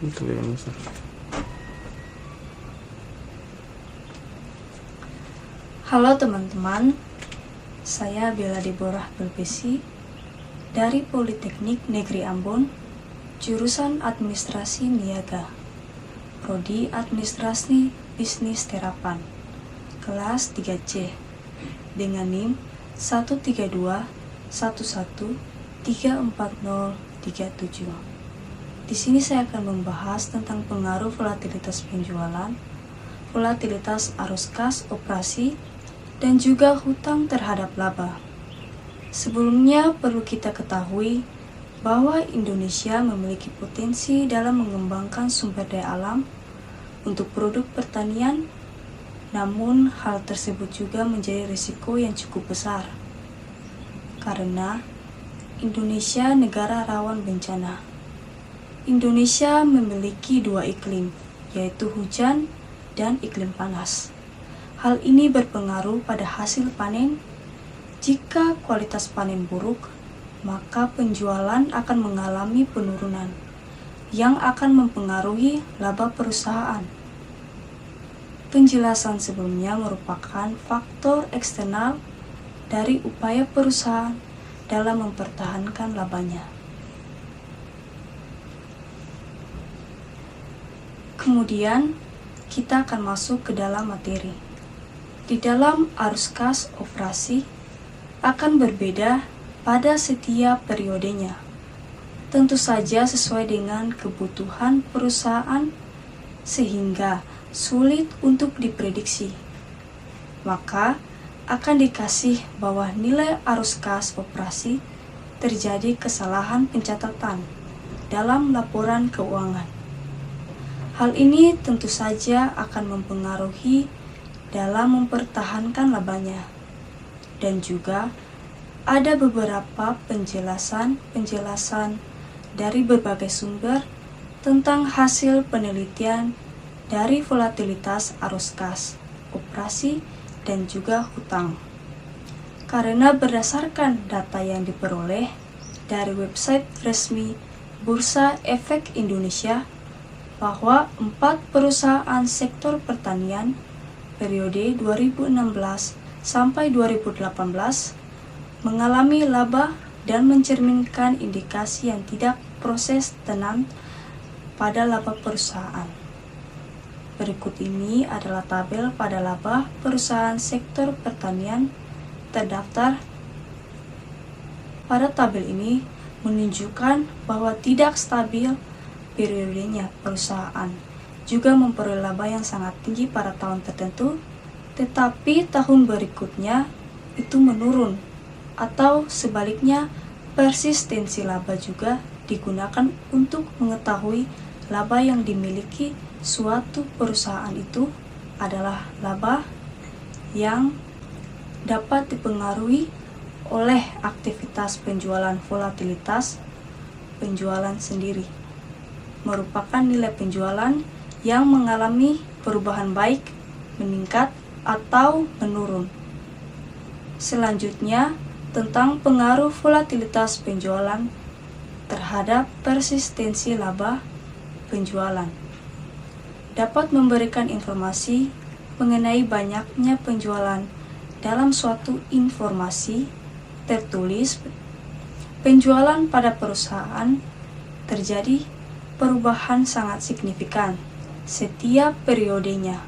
Itu ya Mas. Halo teman-teman, saya Bella Deborah Belbesi dari Politeknik Negeri Ambon, jurusan Administrasi Niaga, Prodi Administrasi Bisnis Terapan, kelas 3C, dengan NIM 13211340337. Di sini saya akan membahas tentang pengaruh volatilitas penjualan, volatilitas arus kas operasi, dan juga hutang terhadap laba. Sebelumnya perlu kita ketahui bahwa Indonesia memiliki potensi dalam mengembangkan sumber daya alam untuk produk pertanian, namun hal tersebut juga menjadi risiko yang cukup besar. Karena Indonesia negara rawan bencana. Indonesia memiliki dua iklim, yaitu hujan dan iklim panas. Hal ini berpengaruh pada hasil panen. Jika kualitas panen buruk, maka penjualan akan mengalami penurunan yang akan mempengaruhi laba perusahaan. Penjelasan sebelumnya merupakan faktor eksternal dari upaya perusahaan dalam mempertahankan labanya. Kemudian, kita akan masuk ke dalam materi. Di dalam arus kas operasi akan berbeda pada setiap periodenya. Tentu saja sesuai dengan kebutuhan perusahaan sehingga sulit untuk diprediksi. Maka akan dikasih bahwa nilai arus kas operasi terjadi kesalahan pencatatan dalam laporan keuangan. Hal ini tentu saja akan mempengaruhi dalam mempertahankan labanya. Dan juga ada beberapa penjelasan dari berbagai sumber tentang hasil penelitian dari volatilitas arus kas, operasi, dan juga hutang. Karena berdasarkan data yang diperoleh dari website resmi Bursa Efek Indonesia, bahwa 4 perusahaan sektor pertanian periode 2016 sampai 2018 mengalami laba dan mencerminkan indikasi yang tidak proses tenang pada laba perusahaan. Berikut ini adalah tabel pada laba perusahaan sektor pertanian terdaftar. Pada tabel ini menunjukkan bahwa tidak stabil periodenya perusahaan juga memperoleh laba yang sangat tinggi pada tahun tertentu, tetapi tahun berikutnya itu menurun, atau sebaliknya persistensi laba juga digunakan untuk mengetahui laba yang dimiliki suatu perusahaan itu adalah laba yang dapat dipengaruhi oleh aktivitas penjualan. Volatilitas penjualan sendiri merupakan nilai penjualan yang mengalami perubahan baik, meningkat, atau menurun. Selanjutnya, tentang pengaruh volatilitas penjualan terhadap persistensi laba penjualan. Dapat memberikan informasi mengenai banyaknya penjualan dalam suatu informasi tertulis. Penjualan pada perusahaan terjadi perubahan sangat signifikan setiap periodenya.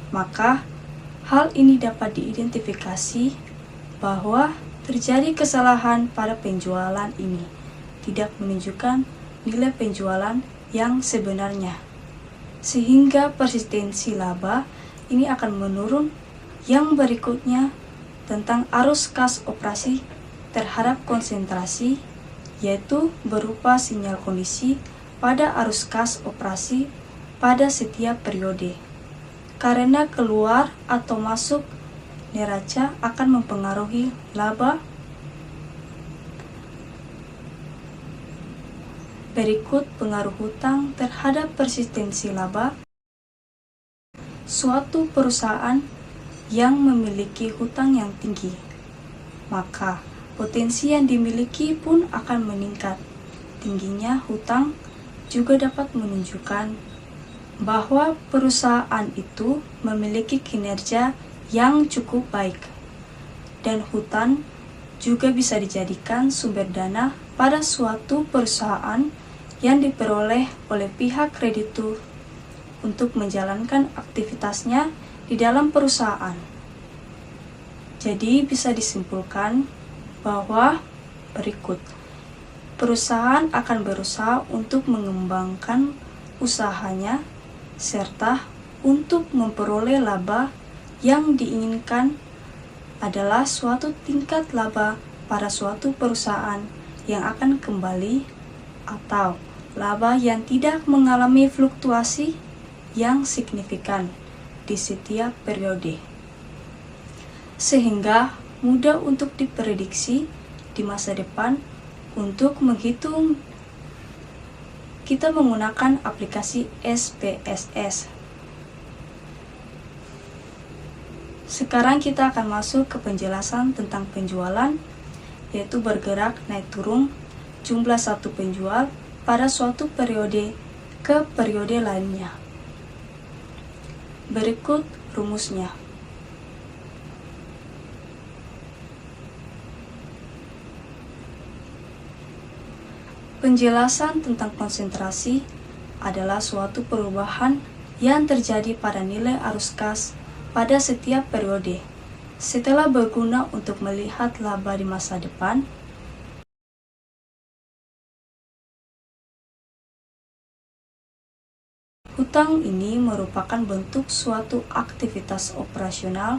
Maka hal ini dapat diidentifikasi bahwa terjadi kesalahan pada penjualan ini tidak menunjukkan nilai penjualan yang sebenarnya, sehingga persistensi laba ini akan menurun. Yang berikutnya tentang arus kas operasi terhadap konsentrasi, yaitu berupa sinyal kondisi pada arus kas operasi pada setiap periode. Karena keluar atau masuk neraca akan mempengaruhi laba. Berikut pengaruh hutang terhadap persistensi laba. Suatu perusahaan yang memiliki hutang yang tinggi, maka potensi yang dimiliki pun akan meningkat. Tingginya hutang juga dapat menunjukkan bahwa perusahaan itu memiliki kinerja yang cukup baik, dan hutang juga bisa dijadikan sumber dana pada suatu perusahaan yang diperoleh oleh pihak kreditur untuk menjalankan aktivitasnya di dalam perusahaan. Jadi bisa disimpulkan bahwa berikut, perusahaan akan berusaha untuk mengembangkan usahanya serta untuk memperoleh laba yang diinginkan adalah suatu tingkat laba pada suatu perusahaan yang akan kembali atau laba yang tidak mengalami fluktuasi yang signifikan di setiap periode, sehingga mudah untuk diprediksi di masa depan. Untuk menghitung, kita menggunakan aplikasi SPSS. Sekarang kita akan masuk ke penjelasan tentang penjualan, yaitu bergerak naik turun jumlah satu penjual pada suatu periode ke periode lainnya. Berikut rumusnya. Penjelasan tentang konsentrasi adalah suatu perubahan yang terjadi pada nilai arus kas pada setiap periode. Setelah berguna untuk melihat laba di masa depan, hutang ini merupakan bentuk suatu aktivitas operasional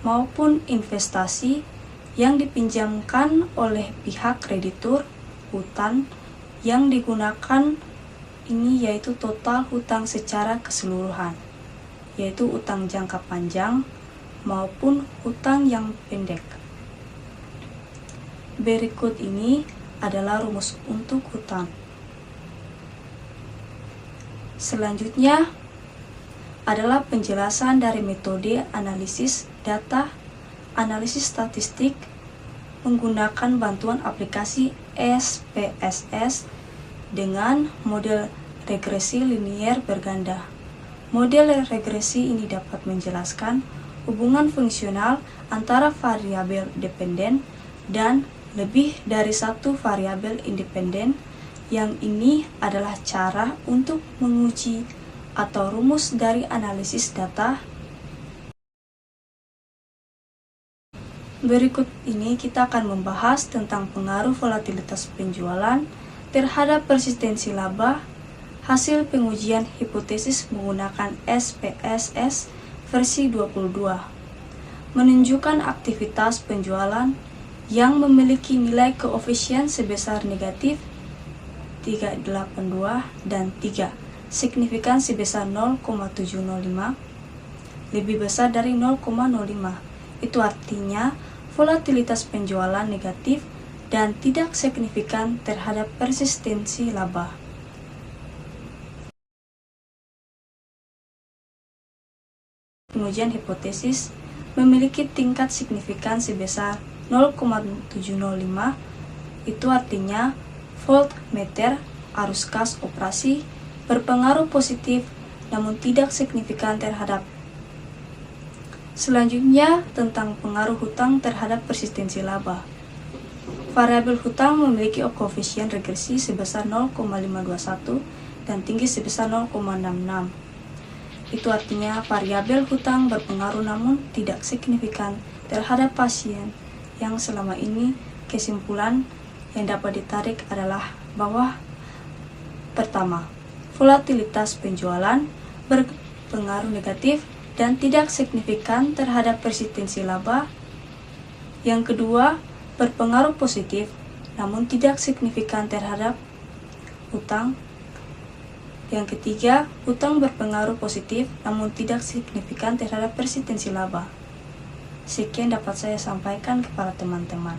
maupun investasi yang dipinjamkan oleh pihak kreditur. Hutang yang digunakan ini yaitu total hutang secara keseluruhan, yaitu hutang jangka panjang maupun hutang yang pendek. Berikut ini adalah rumus untuk hutang. Selanjutnya adalah penjelasan dari metode analisis data, analisis statistik menggunakan bantuan aplikasi SPSS dengan model regresi linier berganda. Model regresi ini dapat menjelaskan hubungan fungsional antara variabel dependen dan lebih dari satu variabel independen. Yang ini adalah cara untuk menguji atau rumus dari analisis data. Berikut ini kita akan membahas tentang pengaruh volatilitas penjualan terhadap persistensi laba, hasil pengujian hipotesis menggunakan SPSS versi 22, menunjukkan aktivitas penjualan yang memiliki nilai koefisien sebesar negatif 382 dan 3, signifikan sebesar 0,705, lebih besar dari 0,05. Itu artinya volatilitas penjualan negatif dan tidak signifikan terhadap persistensi laba. Pengujian hipotesis memiliki tingkat signifikan sebesar 0,705. Itu artinya voltmeter arus kas operasi berpengaruh positif namun tidak signifikan terhadap. Selanjutnya tentang pengaruh hutang terhadap persistensi laba. Variabel hutang memiliki koefisien regresi sebesar 0,521 dan tinggi sebesar 0,66. Itu artinya variabel hutang berpengaruh namun tidak signifikan terhadap pasien. Yang selama ini kesimpulan yang dapat ditarik adalah bahwa pertama, volatilitas penjualan berpengaruh negatif dan tidak signifikan terhadap persistensi laba. Yang kedua, berpengaruh positif namun tidak signifikan terhadap hutang. Yang ketiga, hutang berpengaruh positif namun tidak signifikan terhadap persistensi laba. Sekian dapat saya sampaikan kepada teman-teman.